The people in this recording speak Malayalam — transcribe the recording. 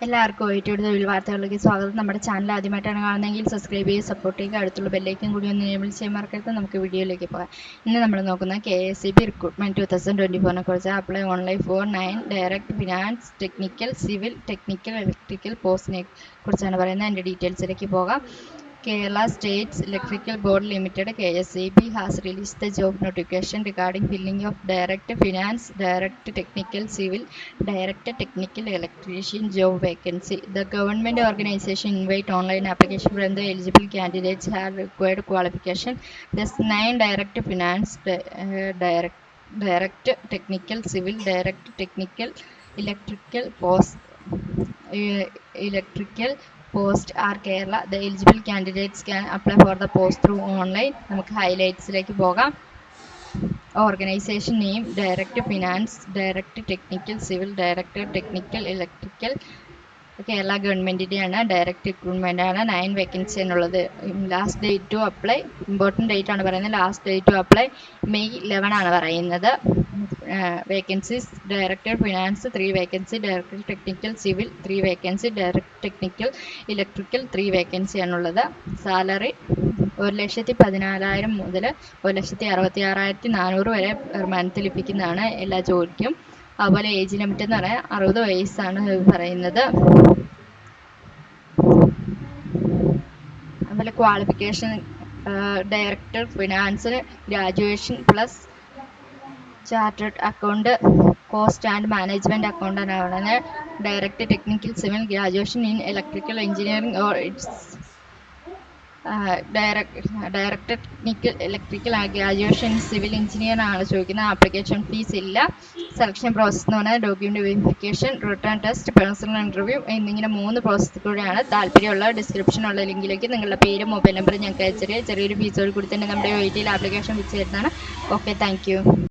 എല്ലാവർക്കും ഒയിറ്റിയുടെ തൊഴിൽ വാർത്തകളിലേക്ക് സ്വാഗതം. നമ്മുടെ ചാനൽ ആദ്യമായിട്ടാണ് കാണുന്നതെങ്കിൽ സബ്സ്ക്രൈബ് ചെയ്ത് സപ്പോർട്ട് ചെയ്യുക. അടുത്തുള്ള ബെല്ലൈക്കൻ കൂടി ഒന്ന് എനേബിൾ ചെയ്യാൻ മറക്കരുത്. നമുക്ക് വീഡിയോയിലേക്ക് പോകാം. ഇന്ന് നമ്മൾ നോക്കുന്ന KSEB റിക്രൂട്ട്മെന്റ് 2024 കുറിച്ച്. Apply online for 9 direct finance technical civil technical electrical പോസ്റ്റിനെ കുറിച്ചാണ് പറയുന്നത്. അതിൻ്റെ ഡീറ്റെയിൽസിലേക്ക് പോകാം. Kerala State Electrical Board Limited (KSEB) has released the job notification regarding filling of Direct Finance, Direct Technical Civil, Direct Technical Electrician job vacancy. The government organization invite online application from the eligible candidates have required qualification. Thus, 9 Direct Finance, Direct Technical Civil, Direct Technical Electrical post are Kerala. The eligible candidates can apply for the post through online. നമുക്ക് ഹൈലൈറ്റ്സിലേക്ക് പോകാം. Organisation name direct finance, direct technical civil, direct technical electrical. Kerala ഗവൺമെൻറ്റിൻ്റെയാണ്. ഡയറക്റ്റ് റിക്രൂട്ട്മെൻ്റ് ആണ്. 9 വേക്കൻസി എന്നുള്ളത്. Last date to apply, important date ആണ് പറയുന്നത്. Last date to apply May 11 ആണ് പറയുന്നത്. Vacancies director finance 3 vacancy, director technical civil 3 vacancy, director technical electrical 3 vacancy ആണുള്ളത്. സാലറി 1,14,000 മുതൽ 1,66,400 വരെ പെർ മന്ത് ലഭിക്കുന്നതാണ് എല്ലാ ജോലിക്കും. അതുപോലെ ഏജ് ലിമിറ്റ് എന്ന് പറയാൻ 60 വയസ്സാണ് പറയുന്നത്. അതുപോലെ ക്വാളിഫിക്കേഷൻ ഡയറക്ടർ ഫിനാൻസിന് graduation plus chartered account, cost and management accountant ആണ്. Direct technical civil graduation in electrical engineering or its direct technical electrical graduation civil engineer ആണ് ചോദിക്കുന്നത്. ആപ്ലിക്കേഷൻ ഫീസ് ഇല്ല. സെലക്ഷൻ പ്രോസസ് എന്ന് പറഞ്ഞാൽ document verification, written test, personal interview എന്നിങ്ങനെ 3 പ്രോസസ്സിൽ കൂടെയാണ്. താല്പര്യമുള്ള ഡിസ്ക്രിപ്ഷനുള്ള ലിങ്കിലേക്ക് നിങ്ങളുടെ പേരും മൊബൈൽ നമ്പറും ഞങ്ങൾക്ക് അയച്ചിട്ട് ചെറിയൊരു ഫീസോട് കൂടി തന്നെ നമ്മുടെ OITയിൽ ആപ്ലിക്കേഷൻ ഫിക്സ് ചെയ്യുന്നതാണ്. Okay, thank you.